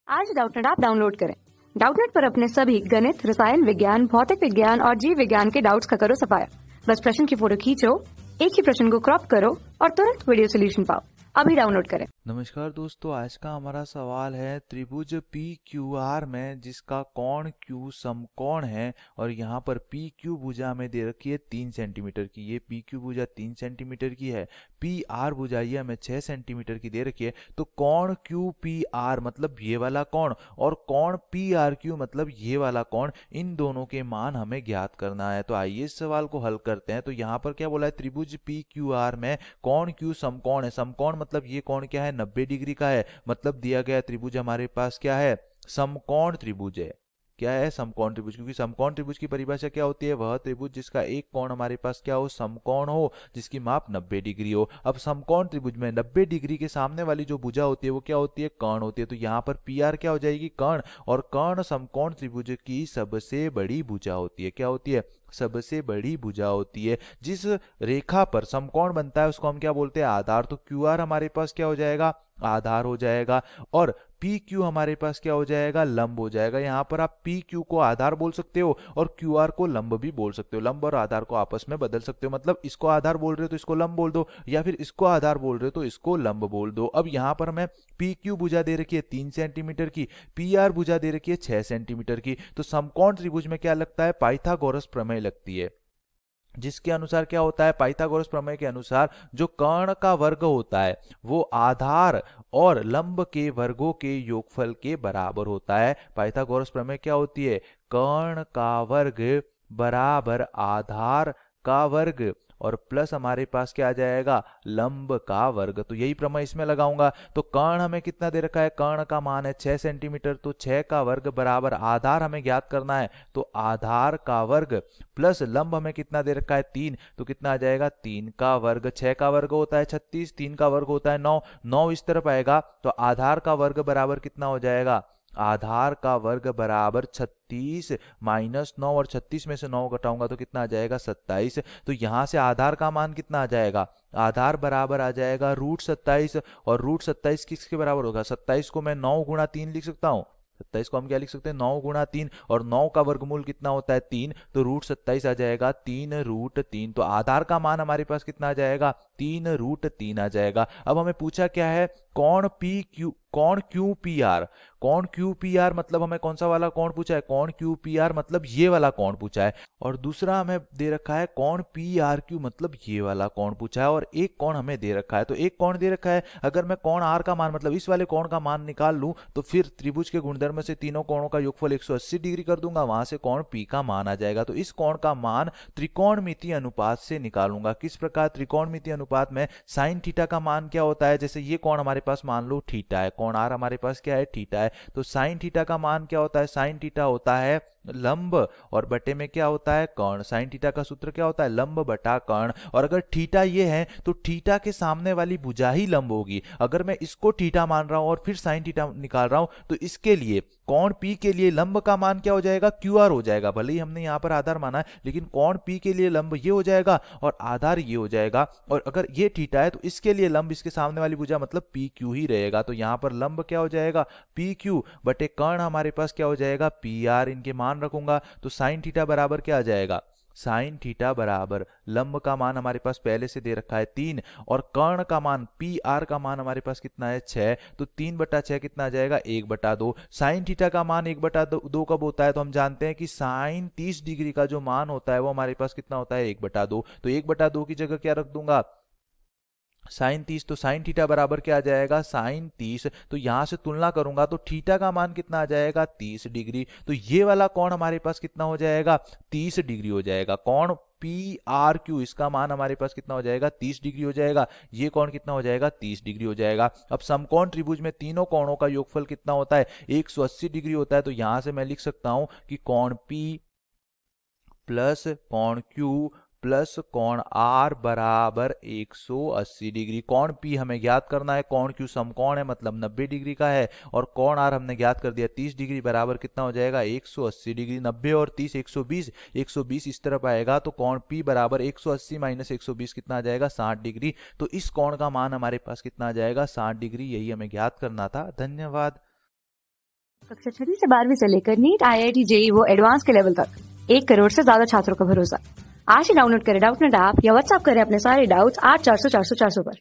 आज Doubtnut app download करें। Doubtnut पर अपने सभी गणित, रसायन विज्ञान, भौतिक विज्ञान और जीव विज्ञान के डाउट्स का करो सफाया। बस प्रश्न की फोटो खींचो, एक ही प्रश्न को क्रॉप करो और तुरंत वीडियो सोल्यूशन पाओ। अभी डाउनलोड करें। नमस्कार दोस्तों, आज का हमारा सवाल है त्रिभुज पी क्यू आर में जिसका कोण क्यू समकोण है और यहाँ पर पी क्यू भुजा में दे रखी है 3 सेंटीमीटर की। ये पी क्यू भुजा 3 सेंटीमीटर की है, पी आर भुजा ये हमें 6 सेंटीमीटर की दे रखी है। तो कोण क्यू पी आर मतलब ये वाला कोण और कोण पी आर क्यू मतलब ये वाला कोण, इन दोनों के मान हमें ज्ञात करना है। तो आइए इस सवाल को हल करते हैं। तो यहाँ पर क्या बोला है, त्रिभुज पी क्यू आर में कोण क्यू समकोण है। समकोण मतलब ये कोण क्या है, 90 डिग्री का है। मतलब दिया गया त्रिभुज हमारे पास क्या है, समकोण त्रिभुज है। क्या है, समकोण त्रिभुज। क्योंकि समकोण त्रिभुज की परिभाषा क्या होती है, वह त्रिभुज जिसका एक कोण हमारे पास क्या हो, समकोण हो, जिसकी माप 90 डिग्री हो। अब समकोण त्रिभुज में 90 डिग्री के सामने वाली जो भुजा होती है वो क्या होती है, कर्ण होती है। तो यहाँ पर पी आर क्या हो जाएगी, कर्ण। और कर्ण समकोण त्रिभुज की सबसे बड़ी भुजा होती है। क्या होती है, सबसे बड़ी भुजा होती है। जिस रेखा पर समकोण बनता है उसको हम क्या बोलते हैं, आधार। तो क्यू आर हमारे पास क्या हो जाएगा, आधार हो जाएगा। और पी क्यू हमारे पास क्या हो जाएगा, लंब हो जाएगा। यहां पर आप पी क्यू को आधार बोल सकते हो और क्यू आर को लंब भी बोल सकते हो। लंब और आधार को आपस में बदल सकते हो। मतलब इसको आधार बोल रहे हो तो इसको लंब बोल दो, या फिर इसको आधार बोल रहे हो तो इसको लंब बोल दो। अब यहां पर हमें पी क्यू भुजा दे रखी है 3 सेंटीमीटर की, पी आर भुजा दे रखी है 6 सेंटीमीटर की। तो समकोण त्रिभुज में क्या लगता है, पाइथागोरस प्रमेय लगती है। जिसके अनुसार क्या होता है, पाइथागोरस प्रमेय के अनुसार जो कर्ण का वर्ग होता है वो आधार और लंब के वर्गों के योगफल के बराबर होता है। पाइथागोरस प्रमेय क्या होती है, कर्ण का वर्ग बराबर आधार का वर्ग और प्लस हमारे पास क्या आ जाएगा, लंब का वर्ग। तो यही प्रमेय इसमें लगाऊंगा। तो कर्ण हमें कितना दे रखा है, कर्ण का मान है 6 सेंटीमीटर। तो 6 का वर्ग बराबर आधार हमें ज्ञात करना है, तो आधार का वर्ग प्लस लंब हमें कितना दे रखा है, 3। तो कितना आ जाएगा, 3 का वर्ग। 6 का वर्ग होता है 36, 3 का वर्ग होता है 9, 9 इस तरफ आएगा। तो आधार का वर्ग बराबर कितना हो जाएगा, आधार का वर्ग बराबर 36 माइनस 9, और 36 में से 9 घटाऊंगा तो कितना आ जाएगा, 27। तो यहां से आधार का मान कितना आ जाएगा, आधार बराबर आ जाएगा √27। और √27 किसके बराबर होगा, 27 को मैं 9 गुणा 3 लिख सकता हूं। 27 को हम क्या लिख सकते हैं, 9 गुणा 3, और 9 का वर्गमूल कितना होता है, 3। तो √27 आ जाएगा 3√3। तो आधार का मान हमारे पास कितना आ जाएगा, 3√3 आ जाएगा। अब हमें पूछा क्या है, कोण पी क्यू, कोण क्यू पी आर। कोण क्यू पी आर मतलब हमें कौन सा वाला कोण पूछा है, कोण क्यू पी आर मतलब ये वाला कोण पूछा है। और दूसरा हमें दे रखा है कोण पी आर क्यू मतलब ये वाला कोण पूछा है। और एक कोण हमें दे रखा है, तो एक कोण दे रखा है। अगर मैं कोण आर का मान मतलब इस वाले कोण का मान निकाल लूं तो फिर त्रिभुज के गुणधर्म से तीनों कोणों का योगफल 180 डिग्री कर दूंगा, वहां से कोण पी का मान आ जाएगा। तो इस कोण का मान त्रिकोणमितीय अनुपात से निकालूंगा। किस प्रकार, त्रिकोणमितीय अनुपात में साइन थीटा का मान क्या होता है, जैसे ये कोण हमारे पास मान लो थीटा है, कोण आर हमारे पास क्या है, थीटा है। तो साइन थीटा का मान क्या होता है, साइन थीटा होता है लंब और बटे में क्या होता है, कर्ण। साइन थीटा का सूत्र क्या होता है, लंब बटा कर्ण। और अगर थीटा ये है तो थीटा के सामने वाली भुजा ही लंब होगी। अगर मैं इसको थीटा मान रहा हूं और फिर साइन थीटा निकाल रहा हूं तो इसके लिए कोण पी के लिए लंब का मान क्या हो जाएगा, क्यू आर हो जाएगा। भले ही हमने यहां पर आधार माना है लेकिन कोण पी के लिए लंब ये हो जाएगा और आधार ये हो जाएगा। और अगर ये थीटा है तो इसके लिए लंब इसके सामने वाली भुजा मतलब पी क्यू ही रहेगा। तो यहां पर लंब क्या हो जाएगा, पी क्यू बटे कर्ण हमारे पास क्या हो जाएगा, पी आर। इनके मान रखूंगा तो साइन थीटा बराबर क्या आ जाएगा, साइन थीटा बराबर लंब का मान हमारे पास पहले से दे रखा है 3 और कर्ण का मान पी आर का मान हमारे पास कितना है 6। तो 3/6 कितना आ जाएगा, 1/2। साइन थीटा का मान 1/2 कब होता है, तो हम जानते हैं कि साइन 30 डिग्री का जो मान होता है वो हमारे पास कितना होता है, 1/2। तो 1/2 की जगह क्या रख दूंगा, साइन 30। तो साइन थीटा बराबर क्या आ जाएगा, साइन 30। तो यहां से तुलना करूंगा तो थीटा का मान कितना आ जाएगा, 30 डिग्री। तो ये वाला कोण हमारे पास कितना हो जाएगा, 30 डिग्री हो जाएगा। कोण पी आर क्यू इसका मान हमारे पास कितना हो जाएगा, 30 डिग्री हो जाएगा। ये कोण कितना हो जाएगा, 30 डिग्री हो जाएगा। अब समकोण त्रिभुज में तीनों कोणों का योगफल कितना होता है, 180 डिग्री होता है। तो यहां से मैं लिख सकता हूं कि कोण पी प्लस कोण क्यू प्लस कोण आर बराबर 180 डिग्री। कोण पी हमें ज्ञात करना है, कोण क्यू समकोण है मतलब 90 डिग्री का है, और कोण आर हमने ज्ञात कर दिया 30 डिग्री बराबर कितना हो जाएगा, 180 डिग्री। 90 और 30 120, 120 इस तरफ आएगा। तो कोण पी बराबर 180 माइनस 120 कितना आ जाएगा, 60 डिग्री। तो इस कोण का मान हमारे पास कितना आ जाएगा, 60 डिग्री। यही हमें ज्ञात करना था। धन्यवाद। कक्षा 6वीं से 12वीं से लेकर नीट, IIT, JEE वो एडवांस के लेवल तक 1 करोड़ से ज्यादा छात्रों का भरोसा। आज ही डाउनलोड करें डाउटनेट ऐप या व्हाट्सएप करें अपने सारे डाउट्स 8400 400 400 पर।